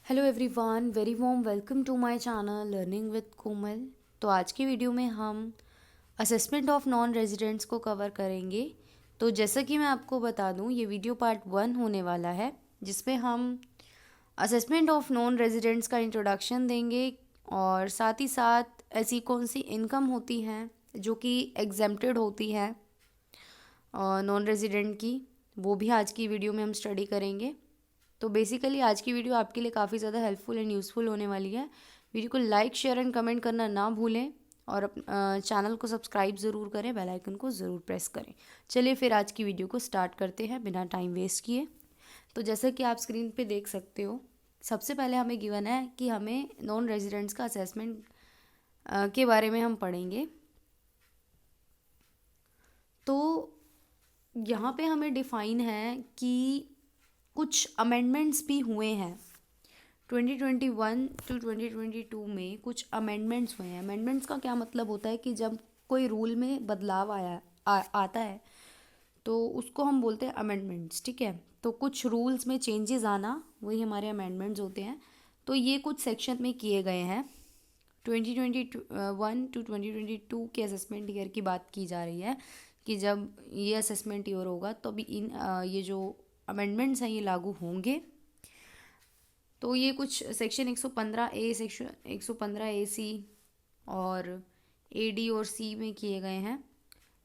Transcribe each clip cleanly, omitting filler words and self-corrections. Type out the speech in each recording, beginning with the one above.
Hello everyone, very warm welcome to my channel learning with Komal. तो आज की video में हम असेसमेंट ऑफ नॉन रेजिडेंट्स को कवर करेंगे। तो जैसा कि मैं आपको बता दूं, ये वीडियो पार्ट 1 होने वाला है, जिसमें हम असेसमेंट ऑफ नॉन रेजिडेंट्स का इंट्रोडक्शन देंगे और साथ ही साथ ऐसी कौन सी इनकम होती हैं जो कि एग्जेम्प्टेड होती है नॉन रेजिडेंट की, वो भी आज की वीडियो में हम स्टडी करेंगे। तो बेसिकली आज की वीडियो आपके लिए काफ़ी ज़्यादा हेल्पफुल एंड यूज़फुल होने वाली है। वीडियो को लाइक शेयर एंड कमेंट करना ना भूलें और चैनल को सब्सक्राइब ज़रूर करें, बेल आइकन को ज़रूर प्रेस करें। चलिए फिर आज की वीडियो को स्टार्ट करते हैं बिना टाइम वेस्ट किए। तो जैसे कि आप स्क्रीन पे देख सकते हो, सबसे पहले हमें गिवन है कि हमें नॉन रेजिडेंट्स का असेसमेंट के बारे में हम पढ़ेंगे। तो यहाँ पे हमें डिफ़ाइन है कि कुछ अमेंडमेंट्स भी हुए हैं 2021 टू 2022 में। कुछ अमेंडमेंट्स हुए हैं। अमेंडमेंट्स का क्या मतलब होता है कि जब कोई रूल में बदलाव आता है तो उसको हम बोलते हैं अमेंडमेंट्स, ठीक है। तो कुछ रूल्स में चेंजेस आना, वही हमारे अमेंडमेंट्स होते हैं। तो ये कुछ सेक्शन में किए गए हैं। 2021 टू 2022 के असेसमेंट ईयर की बात की जा रही है कि जब ये असेसमेंट ईयर होगा तो अभी ये जो अमेंडमेंट्स हैं ये लागू होंगे। तो ये कुछ सेक्शन 115A, सेक्शन 115AC और AD और C में किए गए हैं,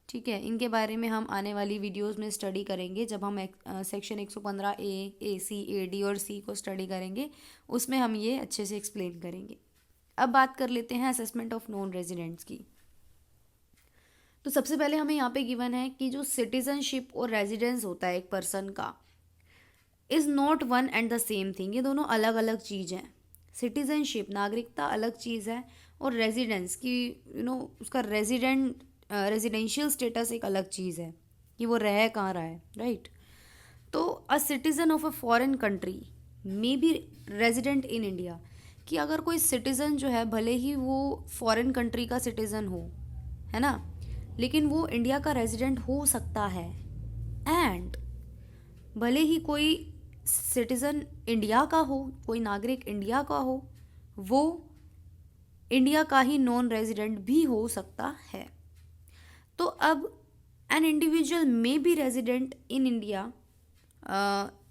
ठीक है। इनके बारे में हम आने वाली वीडियोस में स्टडी करेंगे। जब हम सेक्शन 115A, AC, AD और C को स्टडी करेंगे, उसमें हम ये अच्छे से एक्सप्लेन करेंगे। अब बात कर लेते हैं असेसमेंट ऑफ नॉन रेजिडेंट्स की। तो सबसे पहले हमें यहाँ पे गिवन है कि जो सिटीजनशिप और रेजिडेंस होता है एक पर्सन का, is not one and the same thing. ये दोनों अलग अलग चीज़ हैं। सिटीजनशिप, नागरिकता, अलग चीज़ है, और रेजिडेंस की उसका रेजिडेंशियल स्टेटस एक अलग चीज़ है कि वो रह कहाँ रहा है, राइट। तो a citizen of a foreign country may be resident in India, कि अगर कोई सिटीज़न जो है, भले ही वो फॉरेन कंट्री का सिटीज़न हो, है ना, लेकिन वो इंडिया का रेजिडेंट हो सकता है। एंड भले ही कोई सिटीज़न इंडिया का हो, कोई नागरिक इंडिया का हो, वो इंडिया का ही नॉन रेजिडेंट भी हो सकता है। तो अब an individual may be resident in India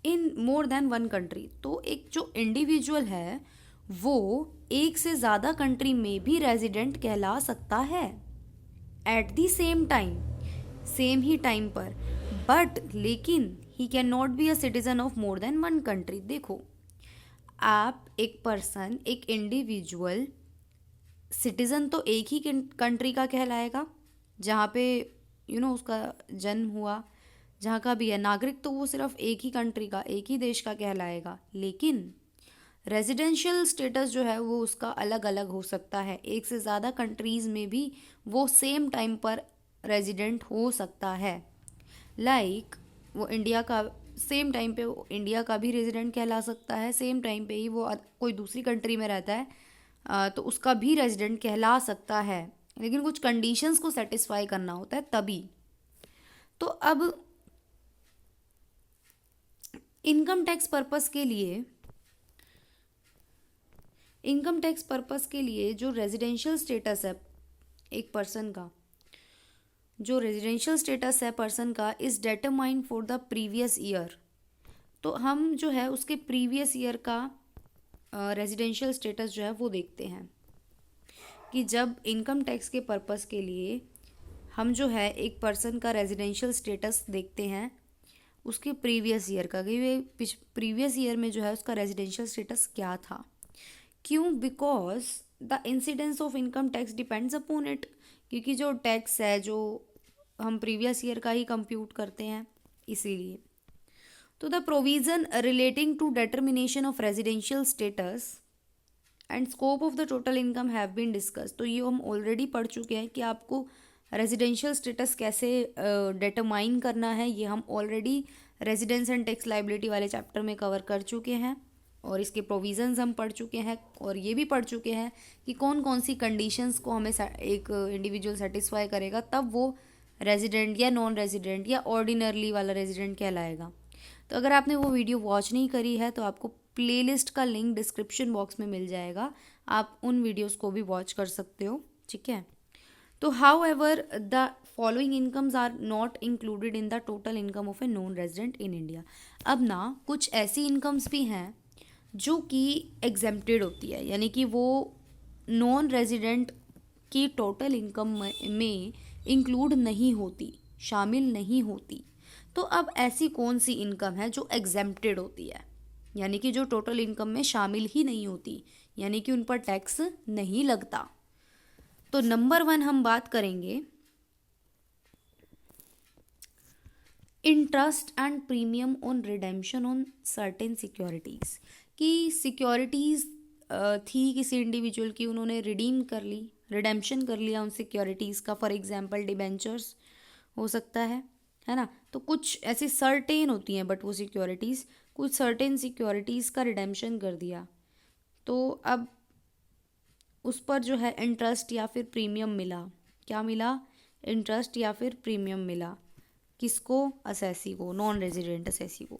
in more than one country. तो एक जो इंडिविजुअल है वो एक से ज़्यादा कंट्री में भी रेजिडेंट कहला सकता है at the same time, same he time पर। बट लेकिन he can not be a citizen of more than one country. देखो, आप एक पर्सन, एक इंडिविजुअल सिटीज़न तो एक ही कंट्री का कहलाएगा जहाँ पे उसका जन्म हुआ, जहाँ का भी है। नागरिक तो वो सिर्फ एक ही कंट्री का, एक ही देश का कहलाएगा। लेकिन रेजिडेंशियल स्टेटस जो है वो उसका अलग अलग हो सकता है। एक से ज़्यादा कंट्रीज़ में भी वो सेम टाइम पर रेजिडेंट हो सकता है। लाइक वो इंडिया का, सेम टाइम पे वो इंडिया का भी रेजिडेंट कहला सकता है, सेम टाइम पे ही वो कोई दूसरी कंट्री में रहता है तो उसका भी रेजिडेंट कहला सकता है। लेकिन कुछ कंडीशंस को सेटिस्फाई करना होता है तभी। तो अब इनकम टैक्स पर्पस के लिए, जो रेजिडेंशियल स्टेटस है एक पर्सन का, जो रेजिडेंशियल स्टेटस है पर्सन का, is determined for the previous year. तो हम जो है उसके प्रीवियस ईयर का रेजिडेंशियल स्टेटस जो है वो देखते हैं कि जब इनकम टैक्स के पर्पस के लिए हम जो है एक पर्सन का रेजिडेंशियल स्टेटस देखते हैं उसके प्रीवियस ईयर का, कि प्रीवियस ईयर में जो है उसका रेजिडेंशियल स्टेटस क्या था। क्यों? Because the incidence of income tax depends upon it. क्योंकि जो टैक्स है जो हम प्रीवियस ईयर का ही कंप्यूट करते हैं, इसीलिए। तो the provision relating to determination of residential status and scope of the total income have been discuss. तो ये हम ऑलरेडी पढ़ चुके हैं कि आपको रेजिडेंशियल स्टेटस कैसे डिटरमाइन करना है। ये हम already residence and tax liability वाले चैप्टर में कवर कर चुके हैं और इसके प्रोविज़न्स हम पढ़ चुके हैं। और ये भी पढ़ चुके हैं कि कौन कौन सी कंडीशंस को हमें एक इंडिविजुअल सेटिस्फाई करेगा तब वो रेजिडेंट या नॉन रेजिडेंट या ऑर्डिनरली वाला रेजिडेंट कहलाएगा। तो अगर आपने वो वीडियो वॉच नहीं करी है तो आपको प्लेलिस्ट का लिंक डिस्क्रिप्शन बॉक्स में मिल जाएगा, आप उन वीडियोस को भी वॉच कर सकते हो, ठीक है। तो however the following incomes are not included in the total income of a non resident in India. अब ना कुछ ऐसी इनकम्स भी हैं जो कि एग्जेम्प्टेड होती है, यानी कि वो नॉन रेजिडेंट की टोटल इनकम में इंक्लूड नहीं होती, शामिल नहीं होती। तो अब ऐसी कौन सी इनकम है जो एग्जेम्प्टेड होती है, यानी कि जो टोटल इनकम में शामिल ही नहीं होती, यानी कि उन पर टैक्स नहीं लगता। तो नंबर 1 हम बात करेंगे interest and premium on redemption on certain securities, कि सिक्योरिटीज़ थी किसी इंडिविजुअल की, उन्होंने रिडीम कर ली, रिडेम्पशन कर लिया उन सिक्योरिटीज़ का, फॉर एग्जांपल डिबेंचर्स हो सकता है ना। तो कुछ ऐसी सर्टेन होती हैं बट वो सिक्योरिटीज़, कुछ सर्टेन सिक्योरिटीज़ का रिडेम्पशन कर दिया, तो अब उस पर जो है इंटरेस्ट या फिर प्रीमियम मिला। क्या मिला? इंटरेस्ट या फिर प्रीमियम मिला। किसको? असेसी को, नॉन रेजिडेंट असेसी को।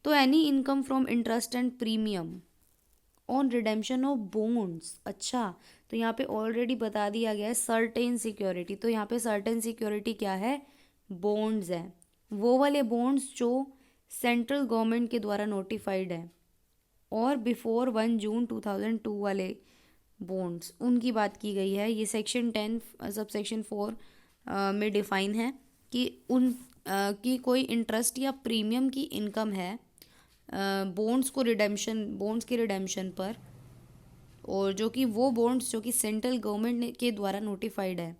तो any income from interest and premium on redemption of bonds. अच्छा, तो यहाँ पे ऑलरेडी बता दिया गया है सर्टेन सिक्योरिटी, तो यहाँ पे सर्टेन सिक्योरिटी क्या है? बॉन्ड्स हैं, वो वाले बॉन्ड्स जो सेंट्रल गवर्नमेंट के द्वारा नोटिफाइड है, और बिफोर 1 जून 2002 वाले बॉन्ड्स, उनकी बात की गई है। ये सेक्शन 10 सबसेक्शन 4 में डिफाइन है कि उन की कोई इंटरेस्ट या प्रीमियम की इनकम है बॉन्ड्स को रिडेम्पशन, बॉन्ड्स के रिडेम्पशन पर, और जो कि वो बॉन्ड्स जो कि सेंट्रल गवर्नमेंट के द्वारा नोटिफाइड है,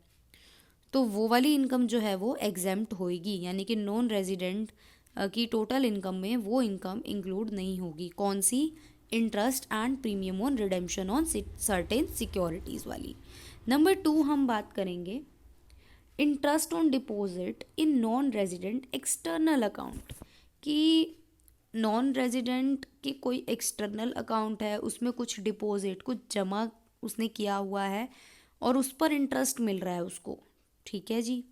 तो वो वाली इनकम जो है वो एग्जेम्प्ट होएगी, यानी कि नॉन रेजिडेंट की टोटल इनकम में वो इनकम इंक्लूड नहीं होगी। कौन सी? Interest and premium on redemption on certain securities वाली। नंबर 2 हम बात करेंगे interest on deposit in non resident external account, कि नॉन रेजिडेंट की कोई एक्सटर्नल अकाउंट है, उसमें कुछ डिपॉजिट, कुछ जमा उसने किया हुआ है और उस पर इंटरेस्ट मिल रहा है उसको, ठीक है जी।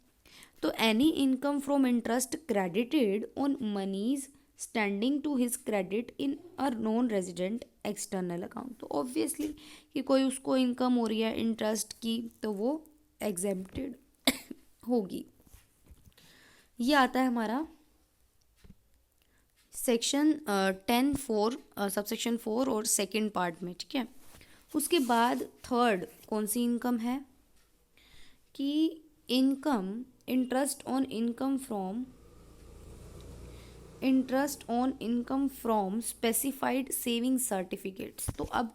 तो any income from interest credited on moneys standing to his credit in a non resident external account, तो ऑब्वियसली कि कोई उसको इनकम हो रही है इंटरेस्ट की, तो वो एग्जेम्प्टेड होगी। ये आता है हमारा सेक्शन 10(4) सबसेक्शन 4 और सेकंड पार्ट में, ठीक है। उसके बाद थर्ड कौन सी इनकम है? कि income interest on income from specified saving certificates. तो अब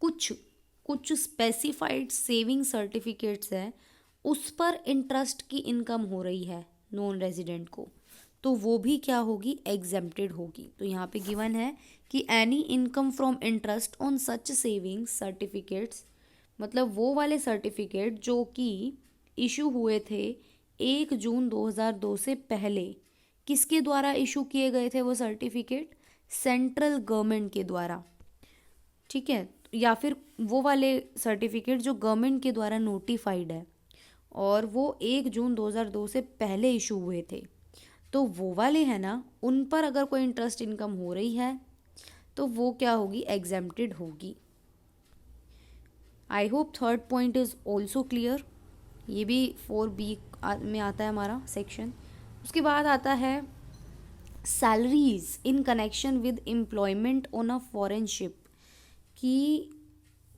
कुछ स्पेसिफाइड सेविंग सर्टिफिकेट्स हैं, उस पर इंटरेस्ट की इनकम हो रही है नॉन रेजिडेंट को, तो वो भी क्या होगी? एग्जेम्प्टेड होगी। तो यहाँ पे गिवन है कि any income from interest on such saving certificates, मतलब वो वाले सर्टिफिकेट जो कि इशू हुए थे 1 जून 2002 से पहले, किसके द्वारा इशू किए गए थे वो सर्टिफिकेट? सेंट्रल गवर्नमेंट के द्वारा, ठीक है। या फिर वो वाले सर्टिफिकेट जो गवर्नमेंट के द्वारा नोटिफाइड है और वो 1 जून 2002 से पहले इशू हुए थे, तो वो वाले हैं ना, उन पर अगर कोई इंटरेस्ट इनकम हो रही है तो वो क्या होगी? एग्जेम्प्टेड होगी। I hope third point is also clear. ये भी 4B में आता है हमारा सेक्शन। उसके बाद आता है salaries in connection with employment on a foreign ship, कि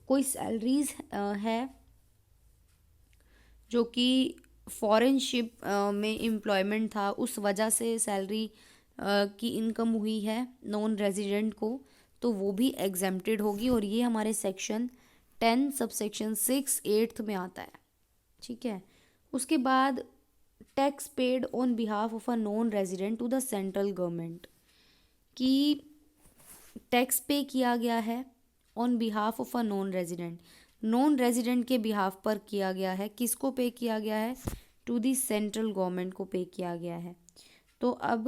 कोई सैलरीज है जो कि फॉरेन शिप में एम्प्लॉयमेंट था, उस वजह से सैलरी की इनकम हुई है नॉन रेजिडेंट को, तो वो भी एग्जेम्प्टेड होगी। और ये हमारे सेक्शन 10 सबसेक्शन 6 8th में आता है, ठीक है। उसके बाद tax paid on behalf of a non resident to the central government, कि टैक्स पे किया गया है on behalf of a non resident के बिहाफ पर किया गया है। किसको पे किया गया है? टू दी सेंट्रल गवर्नमेंट को पे किया गया है। तो अब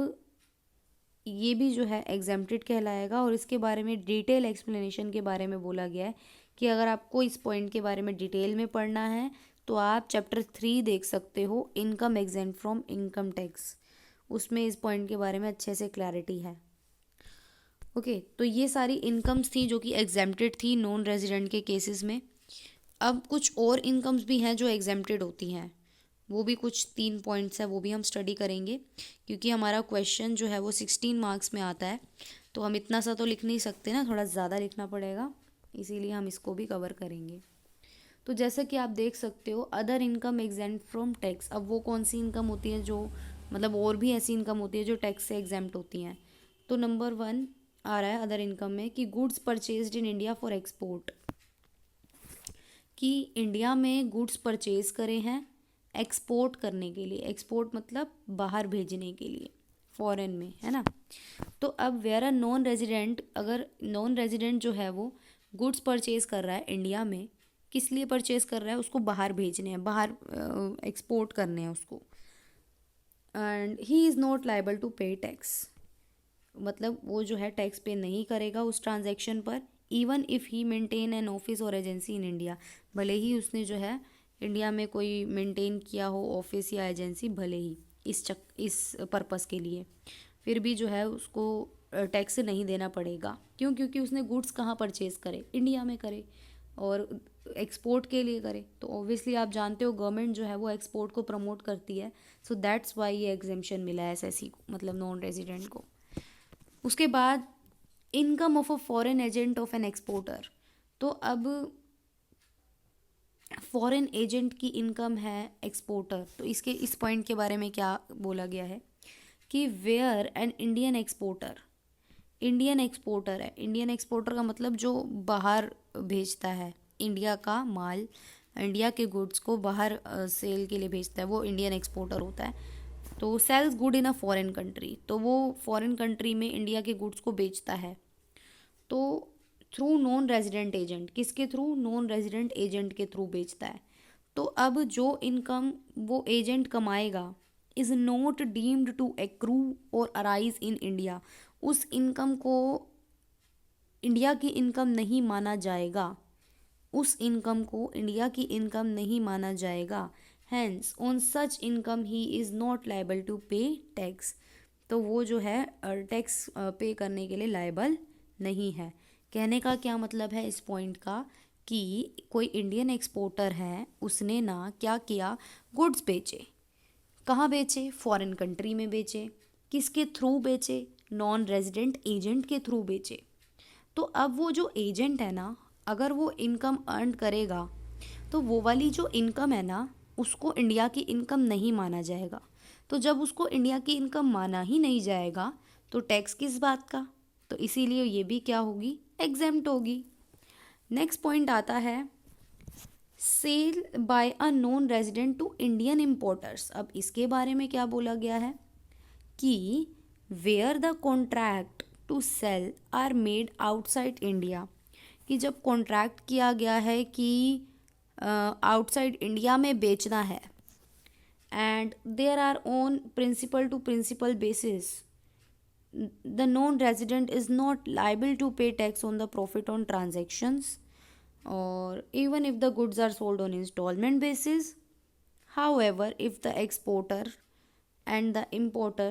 ये भी जो है एग्जेम्प्टेड कहलाएगा। और इसके बारे में डिटेल एक्सप्लेनेशन के बारे में बोला गया है कि अगर आपको इस पॉइंट के बारे में डिटेल में पढ़ना है तो आप चैप्टर 3 देख सकते हो, income exempt from income tax. उसमें इस पॉइंट के बारे में अच्छे से क्लैरिटी है। ओके, तो ये सारी इनकम्स थी जो कि एग्जेम्प्टेड थी नॉन रेजिडेंट के केसेस में। अब कुछ और इनकम्स भी हैं जो एग्जेम्प्टेड होती हैं, वो भी कुछ 3 पॉइंट्स है, वो भी हम स्टडी करेंगे, क्योंकि हमारा क्वेश्चन जो है वो 16 मार्क्स में आता है, तो हम इतना सा तो लिख नहीं सकते ना, थोड़ा ज़्यादा लिखना पड़ेगा, इसीलिए हम इसको भी कवर करेंगे। तो जैसा कि आप देख सकते हो, other income exempt from tax. अब वो कौन सी इनकम होती है जो, मतलब और भी ऐसी इनकम होती है जो टैक्स से एग्जेम्प्ट होती हैं। तो नंबर 1 आ रहा है अदर इनकम में कि goods purchased in India for export, कि इंडिया में गुड्स परचेज करे हैं एक्सपोर्ट करने के लिए। एक्सपोर्ट मतलब बाहर भेजने के लिए, फॉरेन में, है ना। तो अब वेयर अ नॉन रेजिडेंट, अगर नॉन रेजिडेंट जो है वो गुड्स परचेज कर रहा है इंडिया में, किस लिए परचेज कर रहा है, उसको बाहर भेजने हैं, बाहर एक्सपोर्ट करने हैं उसको, and he is not liable to pay tax, मतलब वो जो है टैक्स पे नहीं करेगा उस ट्रांजैक्शन पर, even if he maintain an office और एजेंसी इन इंडिया, भले ही उसने जो है इंडिया में कोई मेंटेन किया हो ऑफिस या एजेंसी, भले ही इस पर्पस के लिए, फिर भी जो है उसको टैक्स नहीं देना पड़ेगा। क्यों? क्योंकि उसने गुड्स कहाँ परचेज करे, इंडिया में करे और एक्सपोर्ट के लिए करे, तो ऑब्वियसली आप जानते हो गवर्नमेंट जो है वो एक्सपोर्ट को प्रमोट करती है, सो दैट्स वाई ये एग्जेम्पशन मिला है एसएससी को, मतलब नॉन रेजिडेंट को। उसके बाद income of a foreign agent of an exporter, तो अब फॉरेन एजेंट की इनकम है एक्सपोर्टर, तो इसके इस पॉइंट के बारे में क्या बोला गया है कि where an Indian exporter, Indian exporter है, इंडियन एक्सपोर्टर का मतलब जो बाहर भेजता है इंडिया का माल, इंडिया के गुड्स को बाहर सेल के लिए भेजता है, वो इंडियन एक्सपोर्टर होता है। तो sells good in a foreign country, तो वो फॉरेन कंट्री में इंडिया के गुड्स को बेचता है, तो थ्रू नॉन रेजिडेंट एजेंट, किसके थ्रू, नॉन रेजिडेंट एजेंट के थ्रू बेचता है। तो अब जो इनकम वो एजेंट कमाएगा is not deemed to accrue और अराइज इन इंडिया, उस इनकम को इंडिया की इनकम नहीं माना जाएगा, उस इनकम को इंडिया की इनकम नहीं माना जाएगा। Hence on such income he is not liable to pay tax, तो वो जो है टैक्स पे करने के लिए लाइबल नहीं है। कहने का क्या मतलब है इस पॉइंट का, कि कोई इंडियन एक्सपोर्टर है, उसने ना क्या किया, गुड्स बेचे, कहाँ बेचे, फॉरेन कंट्री में बेचे, किसके थ्रू बेचे, नॉन रेजिडेंट एजेंट के थ्रू बेचे। तो अब वो जो एजेंट है ना, अगर वो इनकम अर्न करेगा तो वो वाली जो इनकम है ना उसको इंडिया की इनकम नहीं माना जाएगा, तो जब उसको इंडिया की इनकम माना ही नहीं जाएगा तो टैक्स किस बात का, तो इसीलिए ये भी क्या होगी, एग्जेम्प्ट होगी। नेक्स्ट पॉइंट आता है sale by a non resident to Indian importers. अब इसके बारे में क्या बोला गया है कि where the contract to sale are made outside India, कि जब कॉन्ट्रैक्ट किया गया है कि आउटसाइड इंडिया में बेचना है, and there are on principal to principal basis, the non resident is not liable to pay tax on the profit on transactions, और even if the goods are sold on instalment basis. However, if the exporter and the importer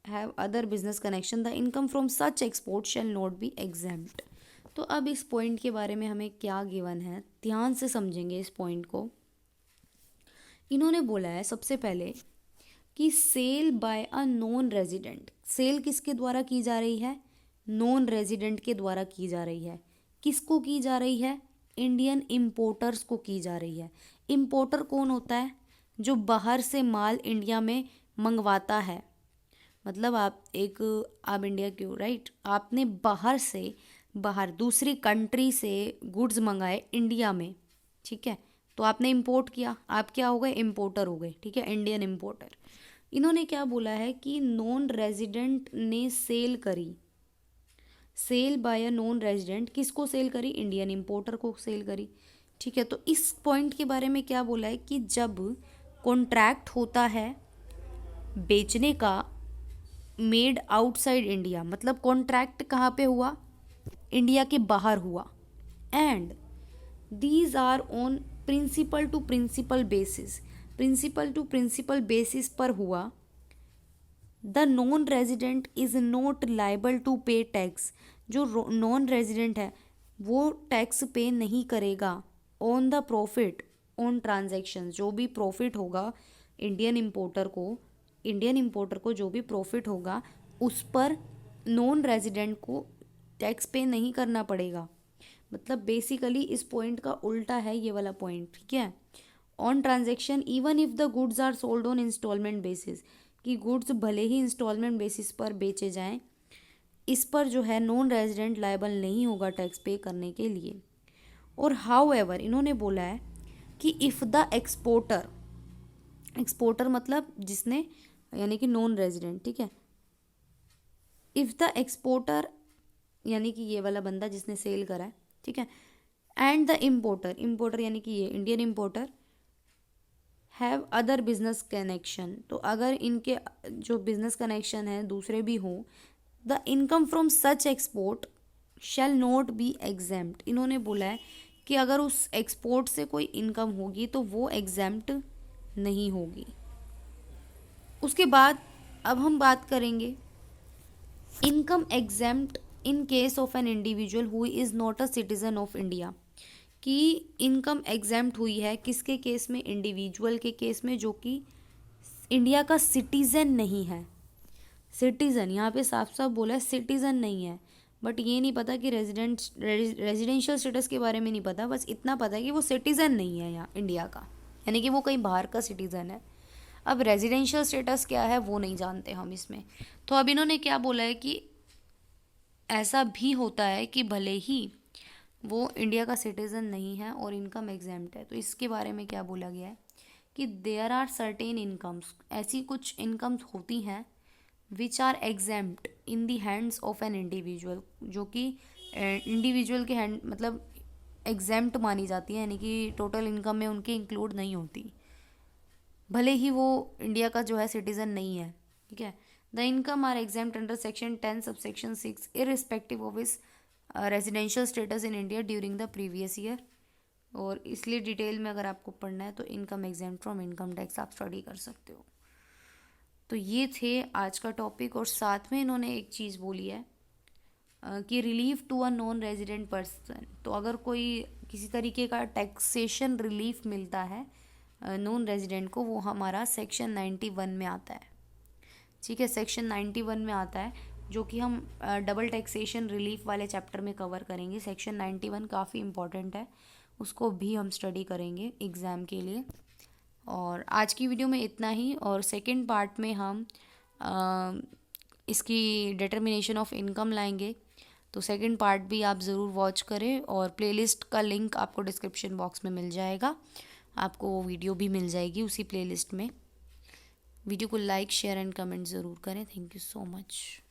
have other business connection, the income from such export shall not be exempt। तो अब इस point के बारे में हमें क्या given है, ध्यान से समझेंगे इस पॉइंट को। इन्होंने बोला है सबसे पहले कि sale by a non resident, sale किसके द्वारा की जा रही है, नॉन रेजिडेंट के द्वारा की जा रही है। किसको की जा रही है, इंडियन इम्पोर्टर्स को की जा रही है। इम्पोर्टर कौन होता है, जो बाहर से माल इंडिया में मंगवाता है, मतलब आप इंडिया क्यों, राइट, आपने बाहर से, बाहर दूसरी कंट्री से गुड्स मंगाए इंडिया में, ठीक है, तो आपने इंपोर्ट किया, आप क्या हो गए, इम्पोर्टर हो गए, ठीक है, इंडियन इम्पोर्टर। इन्होंने क्या बोला है कि नॉन रेजिडेंट ने सेल करी, sale by a non resident, किसको सेल करी, इंडियन इम्पोर्टर को सेल करी, ठीक है। तो इस पॉइंट के बारे में क्या बोला है कि जब कॉन्ट्रैक्ट होता है बेचने का मेड आउटसाइड इंडिया, मतलब कॉन्ट्रैक्ट कहाँ पे हुआ, इंडिया के बाहर हुआ, and these are on principal to principal basis, principal to principal basis पर हुआ, the non resident is not liable to pay tax. जो नॉन रेजिडेंट है वो टैक्स पे नहीं करेगा on the profit on transaction. जो भी प्रॉफिट होगा इंडियन इम्पोर्टर को जो भी प्रॉफिट होगा उस पर नॉन रेजिडेंट को टैक्स पे नहीं करना पड़ेगा। मतलब बेसिकली इस पॉइंट का उल्टा है ये वाला पॉइंट, ठीक है। On transaction even if the goods are sold on instalment basis, कि गुड्स भले ही इंस्टॉलमेंट बेसिस पर बेचे जाएं, इस पर जो है नॉन रेजिडेंट लायबल नहीं होगा टैक्स पे करने के लिए। और हाउ एवर इन्होंने बोला है कि इफ़ द एक्सपोर्टर मतलब जिसने, यानी कि नॉन रेजिडेंट, ठीक है। इफ़ द एक्सपोर्टर यानी कि ये वाला बंदा जिसने सेल करा है, ठीक है, एंड द इम्पोर्टर यानी कि ये Indian importer have other business connection, तो अगर इनके जो बिजनेस कनेक्शन है दूसरे भी हों, the income from such export shall not be exempt. इन्होंने बोला है कि अगर उस एक्सपोर्ट से कोई इनकम होगी तो वो एग्जेम्प्ट नहीं होगी। उसके बाद अब हम बात करेंगे income exempt in case of an individual who is not a citizen of India, कि इनकम एग्जेम्प्ट हुई है किसके केस में, इंडिविजुअल के केस में जो कि इंडिया का सिटीज़न नहीं है। सिटीज़न यहाँ पे साफ साफ बोला है, सिटीज़न नहीं है। बट ये नहीं पता कि रेजिडेंशियल स्टेटस के बारे में नहीं पता, बस इतना पता है कि वो सिटीज़न नहीं है यहाँ इंडिया का, यानी कि वो कहीं बाहर का सिटीज़न है। अब रेजिडेंशियल स्टेटस क्या है वो नहीं जानते हम इसमें। तो अब इन्होंने क्या बोला है कि ऐसा भी होता है कि भले ही वो इंडिया का सिटीज़न नहीं है और इनकम एग्जेम्प्ट है, तो इसके बारे में क्या बोला गया है कि देयर आर सर्टेन इनकम्स, ऐसी कुछ इनकम्स होती हैं which are exempt in the hands of an individual, जो कि इंडिविजुअल के हैंड मतलब एग्जेम्प्ट मानी जाती है, यानी कि टोटल इनकम में उनकी इंक्लूड नहीं होती, भले ही वो इंडिया का जो है सिटीज़न नहीं है, ठीक है। The income are exempt under section 10 subsection 6 irrespective of his residential status in India during the previous year. और इसलिए डिटेल में अगर आपको पढ़ना है तो income exempt from income tax आप स्टडी कर सकते हो। तो ये थे आज का टॉपिक। और साथ में इन्होंने एक चीज़ बोली है कि relief to a non resident person, तो अगर कोई किसी तरीके का टैक्सेशन रिलीफ मिलता है नॉन रेजिडेंट को, वो हमारा सेक्शन 91 में आता है, ठीक है। सेक्शन 91 में आता है जो कि हम डबल टैक्सेशन रिलीफ वाले चैप्टर में कवर करेंगे। सेक्शन 91 काफ़ी इंपॉर्टेंट है, उसको भी हम स्टडी करेंगे एग्ज़ाम के लिए। और आज की वीडियो में इतना ही, और सेकंड पार्ट में हम इसकी डिटर्मिनेशन ऑफ इनकम लाएंगे। तो सेकंड पार्ट भी आप ज़रूर वॉच करें, और प्लेलिस्ट का लिंक आपको डिस्क्रिप्शन बॉक्स में मिल जाएगा, आपको वो वीडियो भी मिल जाएगी उसी प्लेलिस्ट में। वीडियो को लाइक शेयर एंड कमेंट ज़रूर करें। Thank you so much.